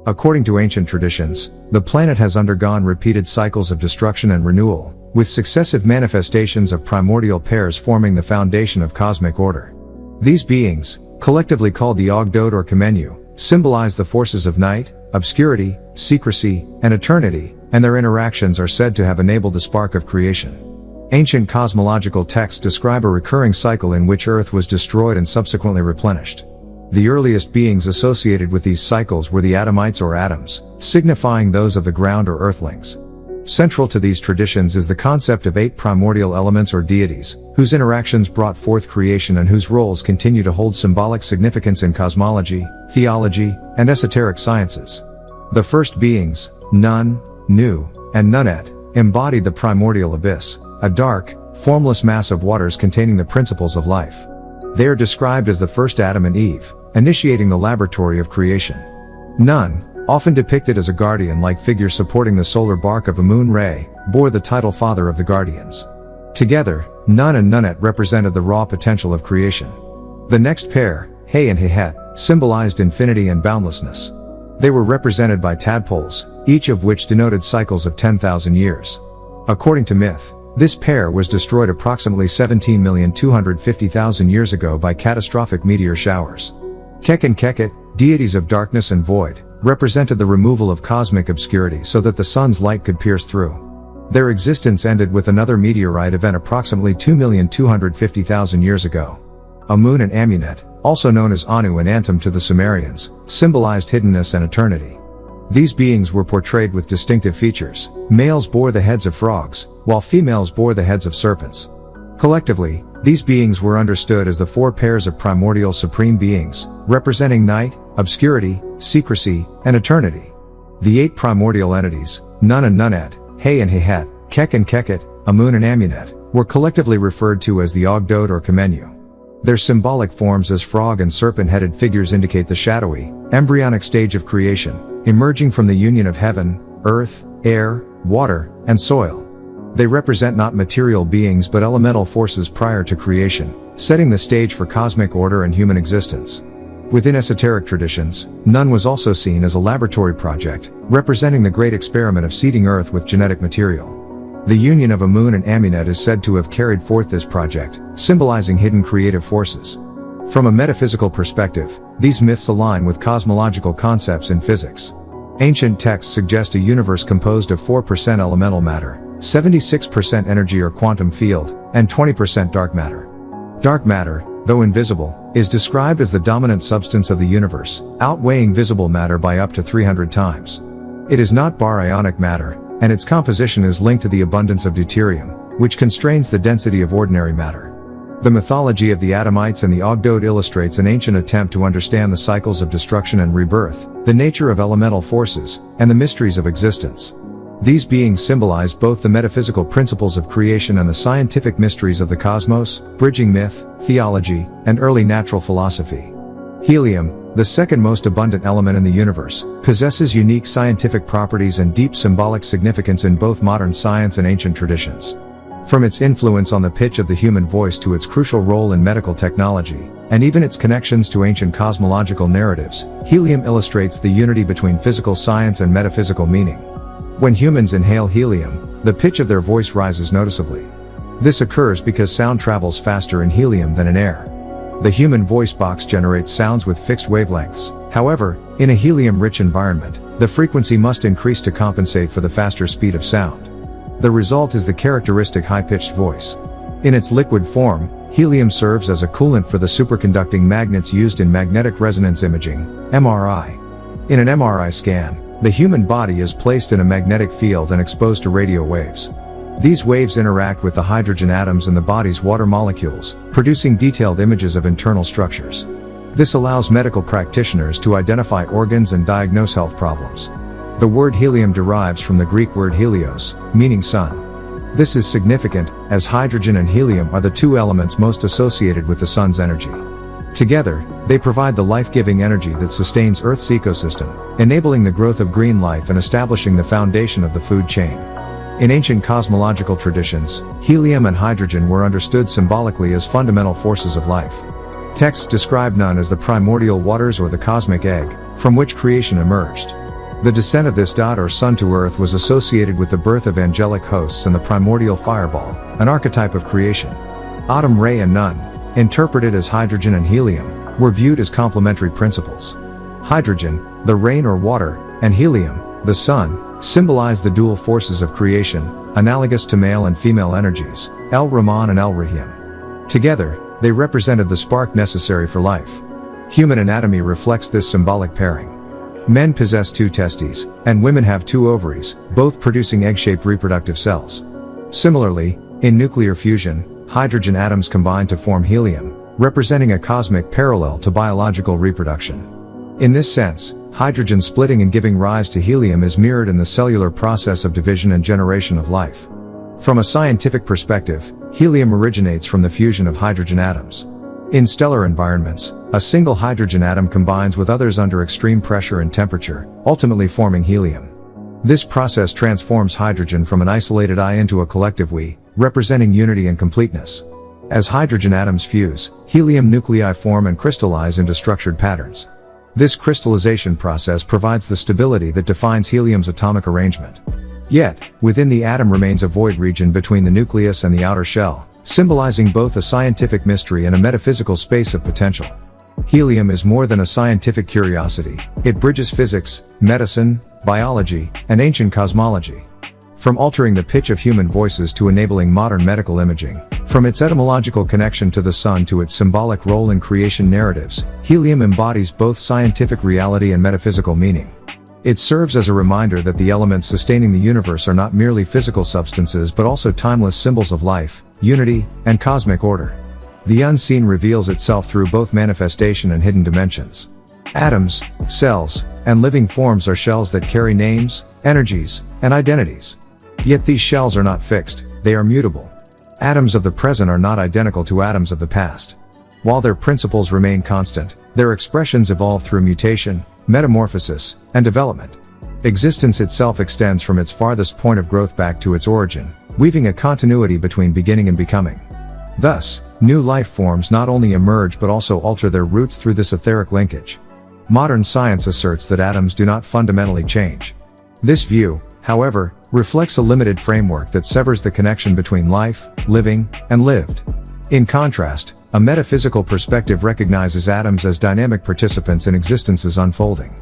According to ancient traditions, the planet has undergone repeated cycles of destruction and renewal, with successive manifestations of primordial pairs forming the foundation of cosmic order. These beings, collectively called the Ogdoad or Kemenu, symbolize the forces of night, obscurity, secrecy, and eternity, and their interactions are said to have enabled the spark of creation. Ancient cosmological texts describe a recurring cycle in which Earth was destroyed and subsequently replenished. The earliest beings associated with these cycles were the Adamites or atoms, signifying those of the ground or earthlings. Central to these traditions is the concept of 8 primordial elements or deities, whose interactions brought forth creation and whose roles continue to hold symbolic significance in cosmology, theology, and esoteric sciences. The first beings, Nun, Nu, and Nunet, embodied the primordial abyss, a dark, formless mass of waters containing the principles of life. They are described as the first Adam and Eve, initiating the laboratory of creation. Nun, often depicted as a guardian-like figure supporting the solar bark of a moon ray, bore the title Father of the Guardians. Together, Nun and Nunet represented the raw potential of creation. The next pair, He and Hehet, symbolized infinity and boundlessness. They were represented by tadpoles, each of which denoted cycles of 10,000 years. According to myth, this pair was destroyed approximately 17,250,000 years ago by catastrophic meteor showers. Kek and Keket, deities of darkness and void, represented the removal of cosmic obscurity so that the sun's light could pierce through. Their existence ended with another meteorite event approximately 2,250,000 years ago. Amun and Amunet, also known as Anu and Antum to the Sumerians, symbolized hiddenness and eternity. These beings were portrayed with distinctive features. Males bore the heads of frogs, while females bore the heads of serpents. Collectively, these beings were understood as the 4 pairs of primordial supreme beings, representing night, obscurity, secrecy, and eternity. The 8 primordial entities, Nun and Nunet, He and Hehet, Kek and Keket, Amun and Amunet, were collectively referred to as the Ogdoad or Kemenu. Their symbolic forms as frog and serpent-headed figures indicate the shadowy, embryonic stage of creation, emerging from the union of heaven, earth, air, water, and soil. They represent not material beings but elemental forces prior to creation, setting the stage for cosmic order and human existence. Within esoteric traditions, Nun was also seen as a laboratory project, representing the great experiment of seeding Earth with genetic material. The union of Amun and Amunet is said to have carried forth this project, symbolizing hidden creative forces. From a metaphysical perspective, these myths align with cosmological concepts in physics. Ancient texts suggest a universe composed of 4% elemental matter, 76% energy or quantum field, and 20% dark matter. Dark matter, though invisible, is described as the dominant substance of the universe, outweighing visible matter by up to 300 times. It is not baryonic matter, and its composition is linked to the abundance of deuterium, which constrains the density of ordinary matter. The mythology of the Adamites and the Ogdoad illustrates an ancient attempt to understand the cycles of destruction and rebirth, the nature of elemental forces, and the mysteries of existence. These beings symbolize both the metaphysical principles of creation and the scientific mysteries of the cosmos, bridging myth, theology, and early natural philosophy. Helium, the second most abundant element in the universe, possesses unique scientific properties and deep symbolic significance in both modern science and ancient traditions. From its influence on the pitch of the human voice to its crucial role in medical technology, and even its connections to ancient cosmological narratives, helium illustrates the unity between physical science and metaphysical meaning. When humans inhale helium, the pitch of their voice rises noticeably. This occurs because sound travels faster in helium than in air. The human voice box generates sounds with fixed wavelengths. However, in a helium-rich environment, the frequency must increase to compensate for the faster speed of sound. The result is the characteristic high-pitched voice. In its liquid form, helium serves as a coolant for the superconducting magnets used in magnetic resonance imaging, MRI. In an MRI scan, the human body is placed in a magnetic field and exposed to radio waves. These waves interact with the hydrogen atoms in the body's water molecules, producing detailed images of internal structures. This allows medical practitioners to identify organs and diagnose health problems. The word helium derives from the Greek word helios, meaning sun. This is significant, as hydrogen and helium are the 2 elements most associated with the sun's energy. Together, they provide the life-giving energy that sustains Earth's ecosystem, enabling the growth of green life and establishing the foundation of the food chain. In ancient cosmological traditions, helium and hydrogen were understood symbolically as fundamental forces of life. Texts describe Nun as the primordial waters or the cosmic egg, from which creation emerged. The descent of this dot or sun to earth was associated with the birth of angelic hosts and the primordial fireball, an archetype of creation. Atom, Re and Nun, interpreted as hydrogen and helium, were viewed as complementary principles. Hydrogen, the rain or water, and helium, the sun, symbolize the dual forces of creation, analogous to male and female energies, El-Rahman and El-Rahim. Together, they represented the spark necessary for life. Human anatomy reflects this symbolic pairing. Men possess 2 testes, and women have 2 ovaries, both producing egg-shaped reproductive cells. Similarly, in nuclear fusion, hydrogen atoms combine to form helium, representing a cosmic parallel to biological reproduction. In this sense, hydrogen splitting and giving rise to helium is mirrored in the cellular process of division and generation of life. From a scientific perspective, helium originates from the fusion of hydrogen atoms. In stellar environments, a single hydrogen atom combines with others under extreme pressure and temperature, ultimately forming helium. This process transforms hydrogen from an isolated I into a collective we, representing unity and completeness. As hydrogen atoms fuse, helium nuclei form and crystallize into structured patterns. This crystallization process provides the stability that defines helium's atomic arrangement. Yet, within the atom remains a void region between the nucleus and the outer shell, symbolizing both a scientific mystery and a metaphysical space of potential. Helium is more than a scientific curiosity, it bridges physics, medicine, biology, and ancient cosmology. From altering the pitch of human voices to enabling modern medical imaging, from its etymological connection to the sun to its symbolic role in creation narratives, helium embodies both scientific reality and metaphysical meaning. It serves as a reminder that the elements sustaining the universe are not merely physical substances but also timeless symbols of life, unity, and cosmic order. The unseen reveals itself through both manifestation and hidden dimensions. Atoms, cells, and living forms are shells that carry names, energies, and identities. Yet these shells are not fixed, they are mutable. Atoms of the present are not identical to atoms of the past. While their principles remain constant, their expressions evolve through mutation, metamorphosis, and development. Existence itself extends from its farthest point of growth back to its origin, weaving a continuity between beginning and becoming. Thus, new life forms not only emerge but also alter their roots through this etheric linkage. Modern science asserts that atoms do not fundamentally change. This view, however, reflects a limited framework that severs the connection between life, living, and lived. In contrast, a metaphysical perspective recognizes atoms as dynamic participants in existence's unfolding.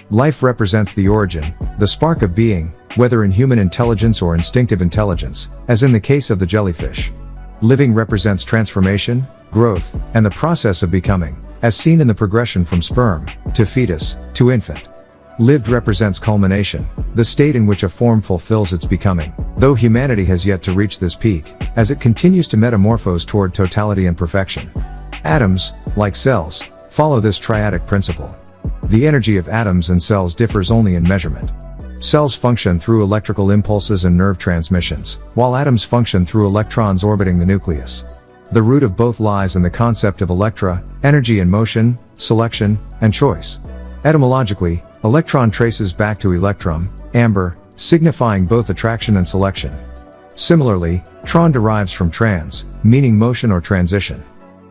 Life represents the origin, the spark of being, whether in human intelligence or instinctive intelligence, as in the case of the jellyfish. Living represents transformation, growth, and the process of becoming, as seen in the progression from sperm, to fetus, to infant. Lived represents culmination, the state in which a form fulfills its becoming, though humanity has yet to reach this peak, as it continues to metamorphose toward totality and perfection. Atoms, like cells, follow this triadic principle. The energy of atoms and cells differs only in measurement. Cells function through electrical impulses and nerve transmissions, while atoms function through electrons orbiting the nucleus. The root of both lies in the concept of electra, energy and motion, selection, and choice. Etymologically, electron traces back to electrum, amber, signifying both attraction and selection. Similarly, tron derives from trans, meaning motion or transition.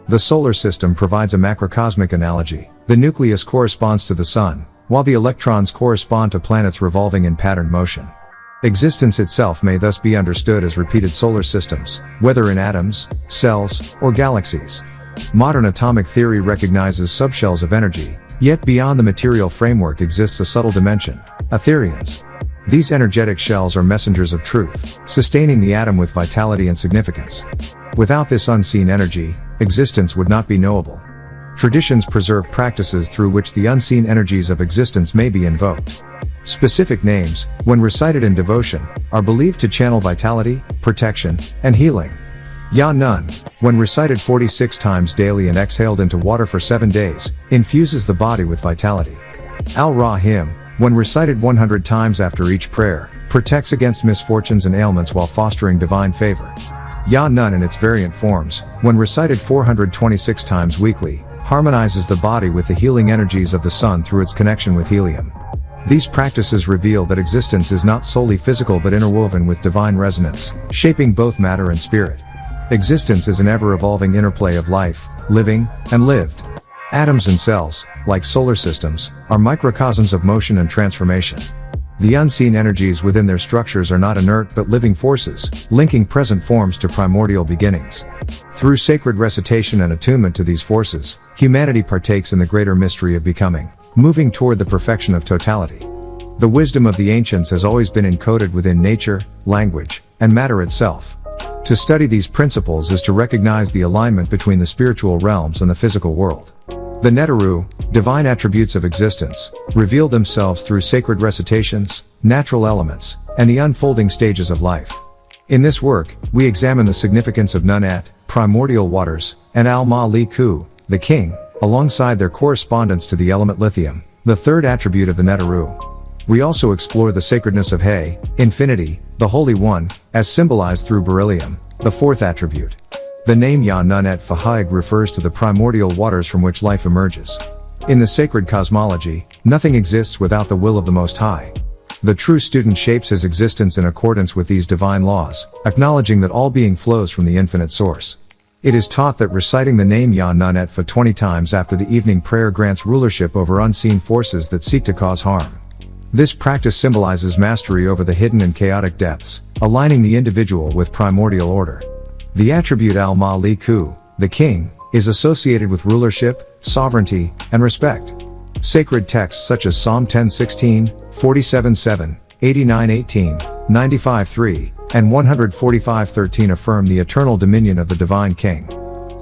The solar system provides a macrocosmic analogy. The nucleus corresponds to the sun, while the electrons correspond to planets revolving in patterned motion. Existence itself may thus be understood as repeated solar systems, whether in atoms, cells, or galaxies. Modern atomic theory recognizes subshells of energy, yet beyond the material framework exists a subtle dimension, etherians. These energetic shells are messengers of truth, sustaining the atom with vitality and significance. Without this unseen energy, existence would not be knowable. Traditions preserve practices through which the unseen energies of existence may be invoked. Specific names, when recited in devotion, are believed to channel vitality, protection, and healing. Ya Nun, when recited 46 times daily and exhaled into water for 7 days, infuses the body with vitality. Al-Rahim, when recited 100 times after each prayer, protects against misfortunes and ailments while fostering divine favor. Ya Nun in its variant forms, when recited 426 times weekly, harmonizes the body with the healing energies of the sun through its connection with helium. These practices reveal that existence is not solely physical but interwoven with divine resonance, shaping both matter and spirit. Existence is an ever-evolving interplay of life, living, and lived. Atoms and cells, like solar systems, are microcosms of motion and transformation. The unseen energies within their structures are not inert but living forces, linking present forms to primordial beginnings. Through sacred recitation and attunement to these forces, humanity partakes in the greater mystery of becoming, moving toward the perfection of totality. The wisdom of the ancients has always been encoded within nature, language, and matter itself. To study these principles is to recognize the alignment between the spiritual realms and the physical world. The Neteru, divine attributes of existence, reveal themselves through sacred recitations, natural elements, and the unfolding stages of life. In this work, we examine the significance of Nun'et, primordial waters, and Al-Mahdi, the king, alongside their correspondence to the element lithium, the third attribute of the Neteru. We also explore the sacredness of He, infinity, the Holy One, as symbolized through beryllium, the fourth attribute. The name Ya Nun'et Fahig refers to the primordial waters from which life emerges. In the sacred cosmology, nothing exists without the will of the Most High. The true student shapes his existence in accordance with these divine laws, acknowledging that all being flows from the infinite source. It is taught that reciting the name Ya Nun'et Fa 20 times after the evening prayer grants rulership over unseen forces that seek to cause harm. This practice symbolizes mastery over the hidden and chaotic depths, aligning the individual with primordial order. The attribute Al-Mahdi, the king, is associated with rulership, sovereignty, and respect. Sacred texts such as Psalm 10:16, 47:7, 89:18, 95:3, and 145:13 affirm the eternal dominion of the divine king.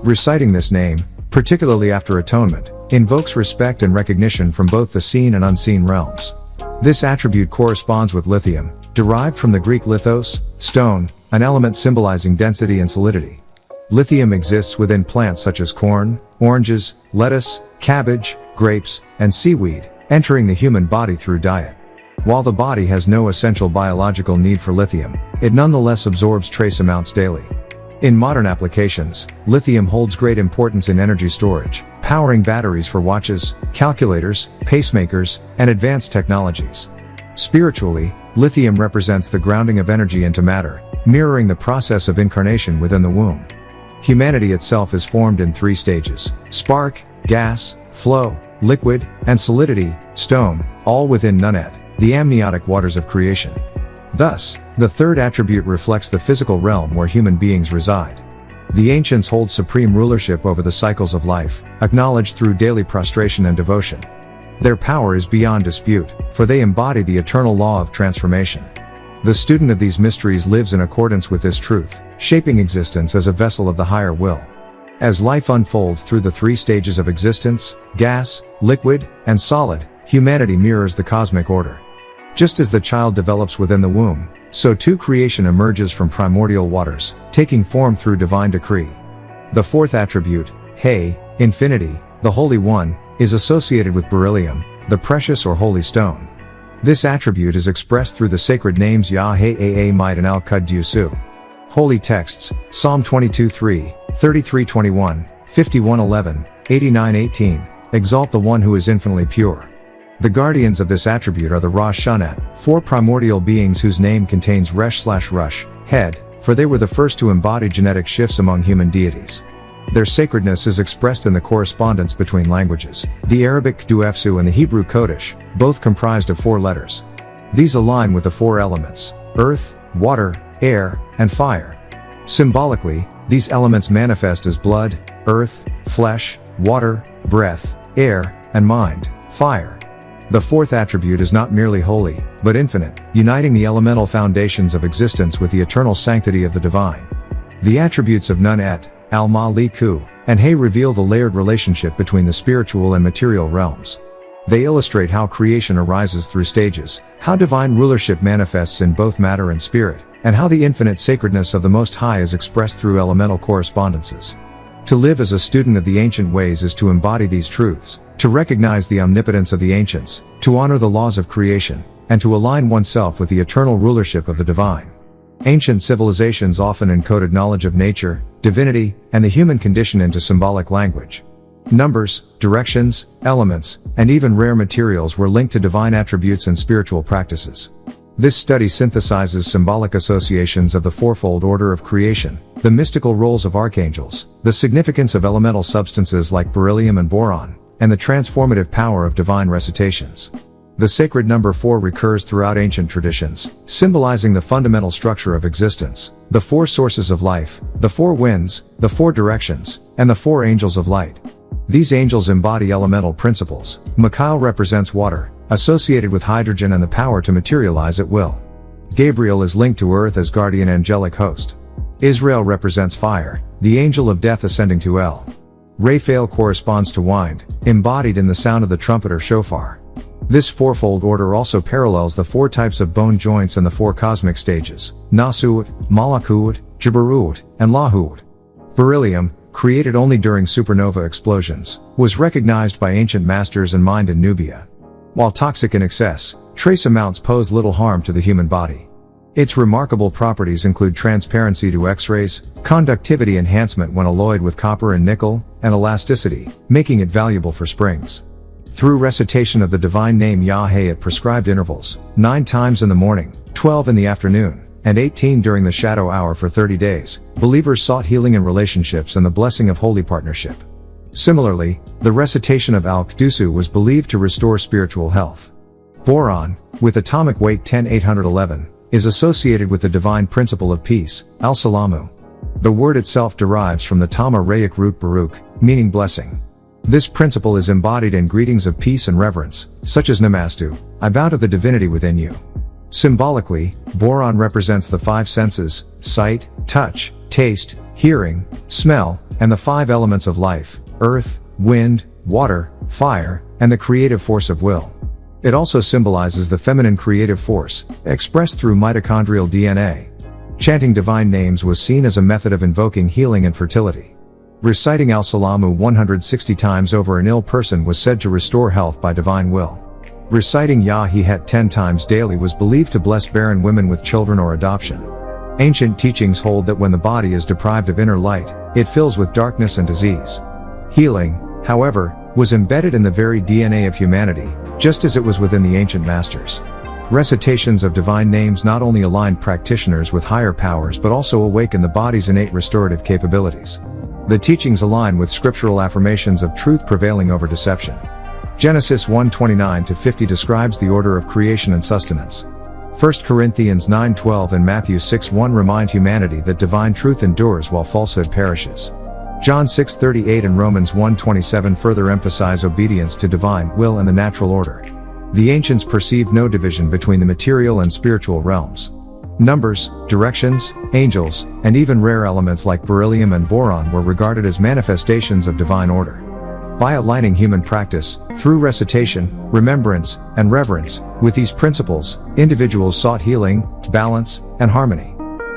Reciting this name, particularly after atonement, invokes respect and recognition from both the seen and unseen realms. This attribute corresponds with lithium, derived from the Greek lithos, stone, an element symbolizing density and solidity. Lithium exists within plants such as corn, oranges, lettuce, cabbage, grapes, and seaweed, entering the human body through diet. While the body has no essential biological need for lithium, it nonetheless absorbs trace amounts daily. In modern applications, lithium holds great importance in energy storage, powering batteries for watches, calculators, pacemakers, and advanced technologies. Spiritually, lithium represents the grounding of energy into matter, mirroring the process of incarnation within the womb. Humanity itself is formed in three stages: spark, gas, flow, liquid, and solidity, stone, all within Nun'et, the amniotic waters of creation. Thus, the third attribute reflects the physical realm where human beings reside. The ancients hold supreme rulership over the cycles of life, acknowledged through daily prostration and devotion. Their power is beyond dispute, for they embody the eternal law of transformation. The student of these mysteries lives in accordance with this truth, shaping existence as a vessel of the higher will. As life unfolds through the three stages of existence, gas, liquid, and solid, humanity mirrors the cosmic order. Just as the child develops within the womb, so too creation emerges from primordial waters, taking form through divine decree. The fourth attribute, He, infinity, the Holy One, is associated with beryllium, the precious or holy stone. This attribute is expressed through the sacred names Yah He Aa Might and Al-Quddusu. Holy texts, Psalm 22:3, 33:21, 51:11, 89:18, exalt the one who is infinitely pure. The guardians of this attribute are the Rosh Shanat, four primordial beings whose name contains Resh/Rush, head, for they were the first to embody genetic shifts among human deities. Their sacredness is expressed in the correspondence between languages, the Arabic Qduefsu and the Hebrew Kodesh, both comprised of 4 letters. These align with the 4 elements: earth, water, air, and fire. Symbolically, these elements manifest as blood, earth, flesh, water, breath, air, and mind, fire. The fourth attribute is not merely holy, but infinite, uniting the elemental foundations of existence with the eternal sanctity of the divine. The attributes of Nun'et, Al-Mahdi, and He reveal the layered relationship between the spiritual and material realms. They illustrate how creation arises through stages, how divine rulership manifests in both matter and spirit, and how the infinite sacredness of the Most High is expressed through elemental correspondences. To live as a student of the ancient ways is to embody these truths, to recognize the omnipotence of the ancients, to honor the laws of creation, and to align oneself with the eternal rulership of the divine. Ancient civilizations often encoded knowledge of nature, divinity, and the human condition into symbolic language. Numbers, directions, elements, and even rare materials were linked to divine attributes and spiritual practices. This study synthesizes symbolic associations of the fourfold order of creation, the mystical roles of archangels, the significance of elemental substances like beryllium and boron, and the transformative power of divine recitations. The sacred number 4 recurs throughout ancient traditions, symbolizing the fundamental structure of existence, the 4 sources of life, the 4 winds, the 4 directions, and the 4 angels of light. These angels embody elemental principles. Michael represents water, associated with hydrogen and the power to materialize at will. Gabriel is linked to earth as guardian angelic host. Israel represents fire, the angel of death ascending to El. Raphael corresponds to wind, embodied in the sound of the trumpet or shofar. This fourfold order also parallels the 4 types of bone joints and the 4 cosmic stages, Nasuut, Malakut, Jabarut, and Lahut. Beryllium, created only during supernova explosions, was recognized by ancient masters and mined in Nubia. While toxic in excess, trace amounts pose little harm to the human body. Its remarkable properties include transparency to X-rays, conductivity enhancement when alloyed with copper and nickel, and elasticity, making it valuable for springs. Through recitation of the divine name Yahweh at prescribed intervals, 9 times in the morning, 12 in the afternoon, and 18 during the shadow hour for 30 days, believers sought healing in relationships and the blessing of holy partnership. Similarly, the recitation of Al-Qudusu was believed to restore spiritual health. Boron, with atomic weight 10,811, is associated with the divine principle of peace, Al-Salamu. The word itself derives from the Tama-Rayic root Baruch, meaning blessing. This principle is embodied in greetings of peace and reverence, such as Namastu, I bow to the divinity within you. Symbolically, boron represents the 5 senses, sight, touch, taste, hearing, smell, and the 5 elements of life, earth, wind, water, fire, and the creative force of will. It also symbolizes the feminine creative force, expressed through mitochondrial DNA. Chanting divine names was seen as a method of invoking healing and fertility. Reciting Al-Salamu 160 times over an ill person was said to restore health by divine will. Reciting Yahihet 10 times daily was believed to bless barren women with children or adoption. Ancient teachings hold that when the body is deprived of inner light, it fills with darkness and disease. Healing, however, was embedded in the very DNA of humanity, just as it was within the ancient masters. Recitations of divine names not only aligned practitioners with higher powers but also awakened the body's innate restorative capabilities. The teachings align with scriptural affirmations of truth prevailing over deception. Genesis 1:29-50 describes the order of creation and sustenance. 1 Corinthians 9:12 and Matthew 6:1 remind humanity that divine truth endures while falsehood perishes. John 6:38 and Romans 1:27 further emphasize obedience to divine will and the natural order. The ancients perceived no division between the material and spiritual realms. Numbers, directions, angels, and even rare elements like beryllium and boron were regarded as manifestations of divine order. By aligning human practice, through recitation, remembrance, and reverence, with these principles, individuals sought healing, balance, and harmony.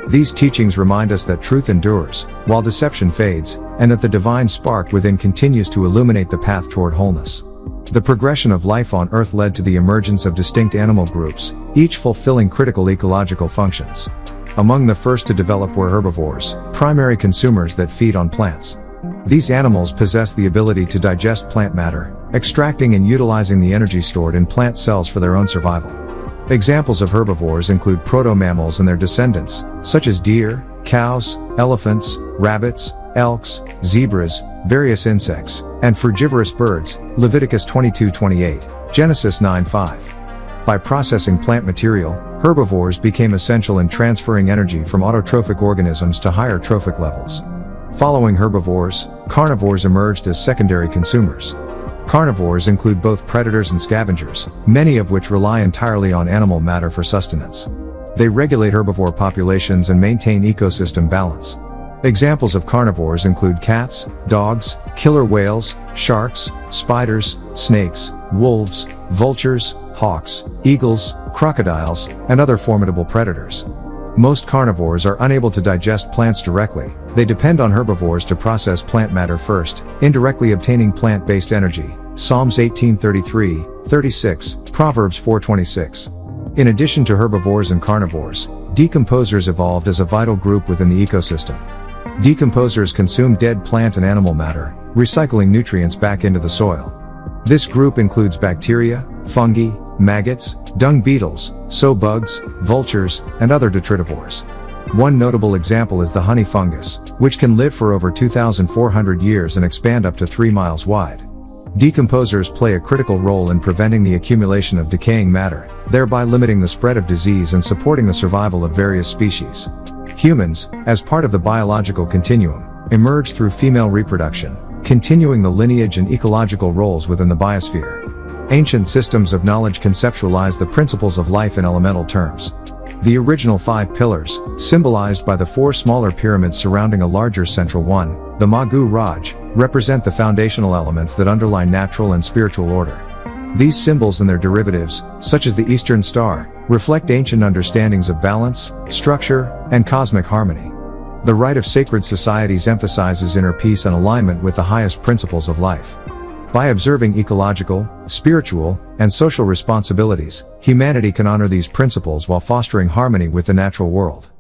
These teachings remind us that truth endures, while deception fades, and that the divine spark within continues to illuminate the path toward wholeness. The progression of life on Earth led to the emergence of distinct animal groups, each fulfilling critical ecological functions. Among the first to develop were herbivores, primary consumers that feed on plants. These animals possess the ability to digest plant matter, extracting and utilizing the energy stored in plant cells for their own survival. Examples of herbivores include proto-mammals and their descendants, such as deer, cows, elephants, rabbits, elks, zebras, various insects, and frugivorous birds, Leviticus 22:28, Genesis 9:5. By processing plant material, herbivores became essential in transferring energy from autotrophic organisms to higher trophic levels. Following herbivores, carnivores emerged as secondary consumers. Carnivores include both predators and scavengers, many of which rely entirely on animal matter for sustenance. They regulate herbivore populations and maintain ecosystem balance. Examples of carnivores include cats, dogs, killer whales, sharks, spiders, snakes, wolves, vultures, hawks, eagles, crocodiles, and other formidable predators. Most carnivores are unable to digest plants directly. They depend on herbivores to process plant matter first, indirectly obtaining plant-based energy. Psalms 18:33-36, Proverbs 4:26. In addition to herbivores and carnivores, decomposers evolved as a vital group within the ecosystem. Decomposers consume dead plant and animal matter, recycling nutrients back into the soil. This group includes bacteria, fungi, maggots, dung beetles, sow bugs, vultures, and other detritivores. One notable example is the honey fungus, which can live for over 2,400 years and expand up to 3 miles wide. Decomposers play a critical role in preventing the accumulation of decaying matter, thereby limiting the spread of disease and supporting the survival of various species. Humans, as part of the biological continuum, emerge through female reproduction, continuing the lineage and ecological roles within the biosphere. Ancient systems of knowledge conceptualize the principles of life in elemental terms. The original 5 pillars, symbolized by the 4 smaller pyramids surrounding a larger central one, the Magu Raj, represent the foundational elements that underlie natural and spiritual order. These symbols and their derivatives, such as the Eastern Star, reflect ancient understandings of balance, structure, and cosmic harmony. The rite of sacred societies emphasizes inner peace and alignment with the highest principles of life. By observing ecological, spiritual, and social responsibilities, humanity can honor these principles while fostering harmony with the natural world.